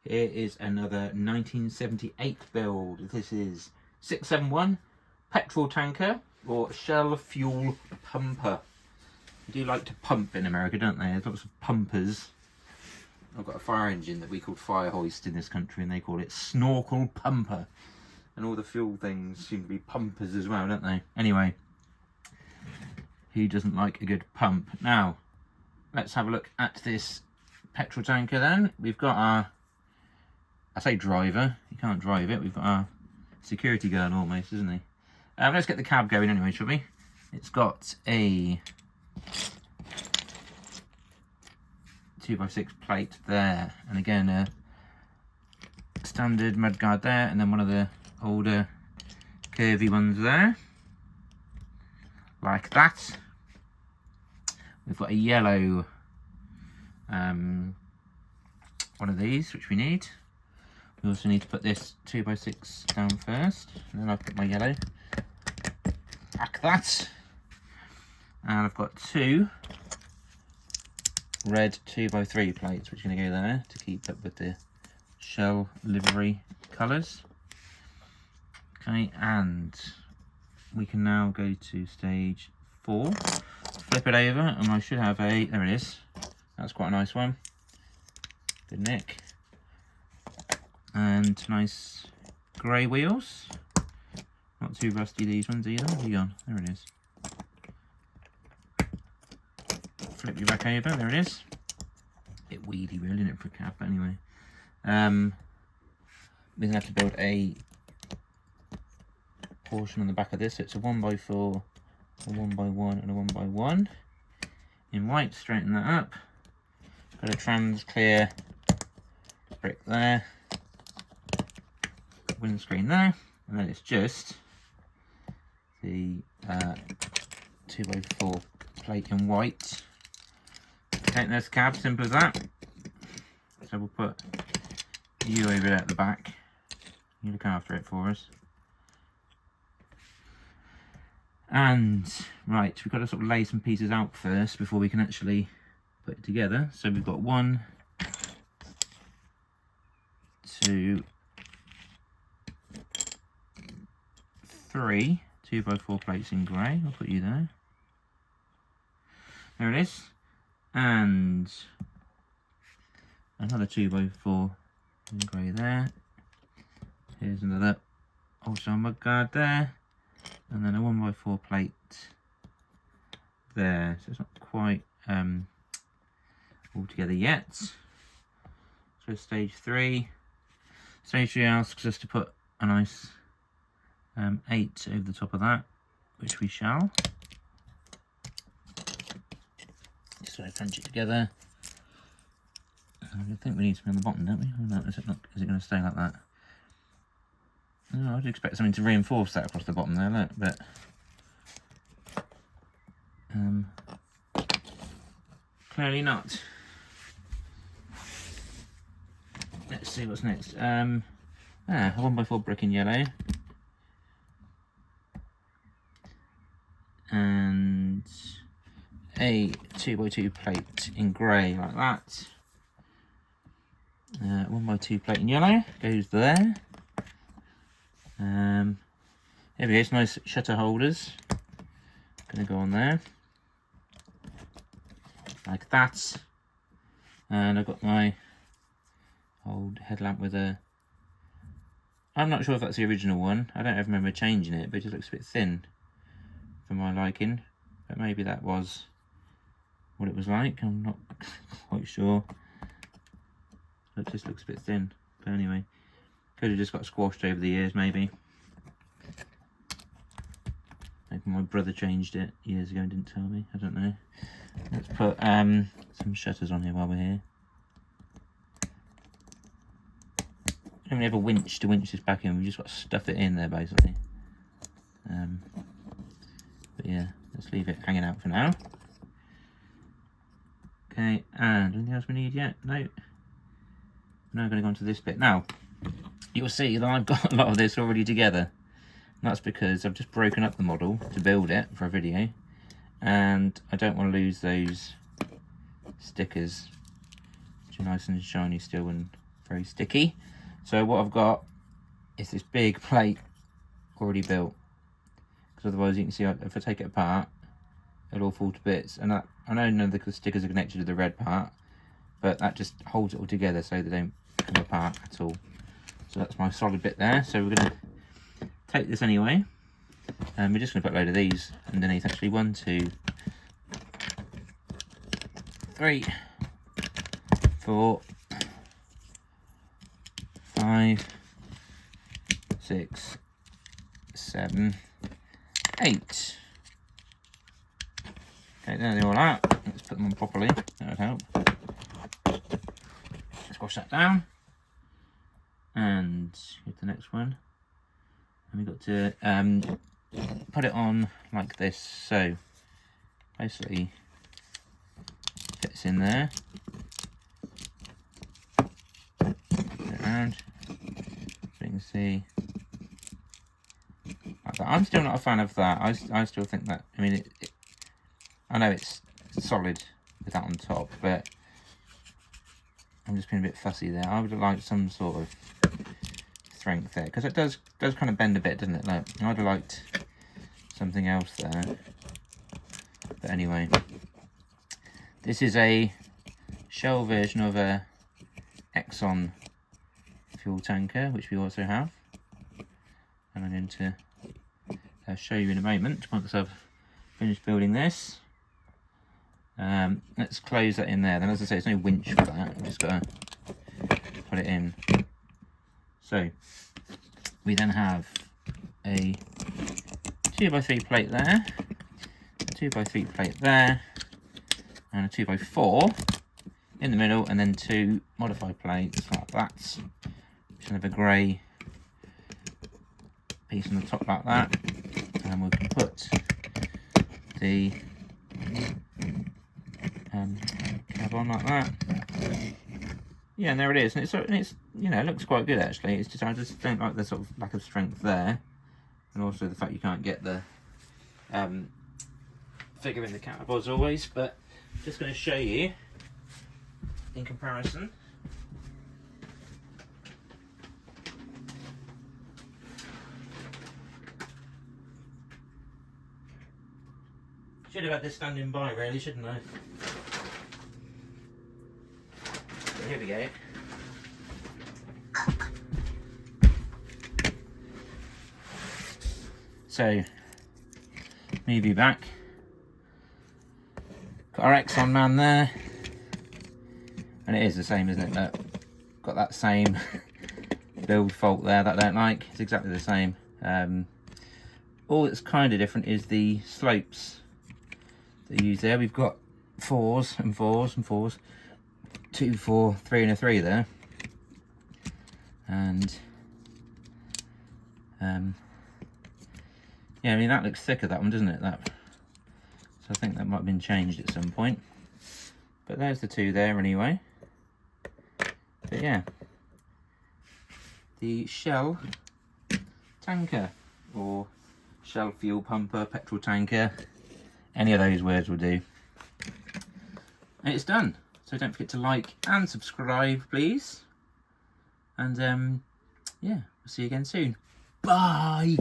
Here is another 1978 build. This is 671 petrol tanker or Shell fuel pumper. They do like to pump in America, don't they? There's lots of pumpers. I've got a fire engine that we call fire hoist in this country, and they call it snorkel pumper. And all the fuel things seem to be pumpers as well, don't they? Anyway, who doesn't like a good pump? Now, let's have a look at this petrol tanker then. We've got our, I say driver, you can't drive it. We've got our security guard almost, isn't he? Let's get the cab going anyway, shall we? It's got a 2x6 plate there, and again a standard mudguard there, and then one of the older curvy ones there, like that. We've got a yellow one of these, which we need. We also need to put this 2x6 down first, and then I'll put my yellow like that. And I've got two red 2x3 plates, which are going to go there to keep up with the Shell livery colours. Okay, and we can now go to stage 4. Flip it over, and I should have a, there it is. That's quite a nice one. Good nick. And nice grey wheels. Not too rusty, these ones either. Where are you gone? There it is. Flip you back over, there it is. Bit weedy really, isn't it, for a cab, but anyway. We're going to have to build a portion on the back of this. So it's a 1x4, a 1x1 and a 1x1. In white, straighten that up. Got a trans clear brick there. Windscreen there. And then it's just the 2x4 plate in white. Okay, there's the cab, simple as that. So we'll put you over there at the back. You look after it for us. And, right, we've got to sort of lay some pieces out first before we can actually put it together. So we've got 1, 2, 3 2x4 plates in grey. I'll put you there. There it is. And another 2x4 in grey there. Here's another also mudguard there. And then a 1x4 plate there. So it's not quite all together yet. So stage 3. Stage 3 asks us to put a nice 8 over the top of that, which we shall. Just going to crunch it together. I think we need something on the bottom, don't we? Oh, no, is it going to stay like that? No, I'd expect something to reinforce that across the bottom there, look, but clearly not. Let's see what's next. A 1x4 brick in yellow. And a 2x2 plate in grey, like that. 1x2 plate in yellow goes there. Here we go, some nice shutter holders. Gonna go on there. Like that. And I've got my old headlamp with a, I'm not sure if that's the original one. I don't ever remember changing it, but it just looks a bit thin for my liking. But maybe that was what it was like. I'm not quite sure. It just looks a bit thin. But anyway, could have just got squashed over the years, maybe. Maybe my brother changed it years ago and didn't tell me. I don't know. Let's put some shutters on here while we're here. We don't have a winch to winch this back in. We've just got to stuff it in there, basically. But yeah, let's leave it hanging out for now. Okay, and anything else we need yet? No. Now I'm going to go on to this bit. Now, you'll see that I've got a lot of this already together. And that's because I've just broken up the model to build it for a video. And I don't want to lose those stickers, which are nice and shiny still and very sticky. So what I've got is this big plate already built, because otherwise you can see if I take it apart it'll all fall to bits. And I know none of the stickers are connected to the red part, but that just holds it all together so they don't come apart at all. So that's my solid bit there. So we're going to take this anyway, and we're just going to put a load of these underneath. Actually, 1, 2, 3, 4, 5, 6, 7, 8. Okay, there they all are. Let's put them on properly. That would help. Squash that down, and get the next one. And we've got to put it on like this. So basically, fits in there. Put it around. You can see like that. I'm still not a fan of that. I still think that. I mean, I know it's solid with that on top, but I'm just being a bit fussy there. I would have liked some sort of strength there, because it does kind of bend a bit, doesn't it? Like, I'd have liked something else there. But anyway, this is a Shell version of a Exxon fuel tanker, which we also have, and I'm going to show you in a moment once I've finished building this. Let's close that in there. Then, as I say, there's no winch for that. I've just got to put it in. So we then have a 2x3 plate there, a 2x3 plate there, and a 2x4 in the middle, and then 2 modified plates like that. Just have a grey piece on the top like that, and we can put the cab on like that. Yeah, and there it is. And it's you know, it looks quite good actually. It's just, I just don't like the sort of lack of strength there, and also the fact you can't get the figure in the catapult as always. But just going to show you in comparison. Should have had this standing by really, shouldn't I? So here we go. So, move you back. Got our Exxon man there. And it is the same, isn't it? Look, got that same build fault there that I don't like. It's exactly the same. All that's kind of different is the slopes that you use there. We've got 4s and 4s and 4s. 2, 4, 3 and a 3 there. And yeah, I mean that looks thicker, that one, doesn't it? That, so I think that might have been changed at some point. But there's the 2 there anyway. But yeah, the Shell tanker, or Shell fuel pumper, petrol tanker, any of those words will do. And it's done. So don't forget to like and subscribe, please. And yeah, we'll see you again soon. Bye.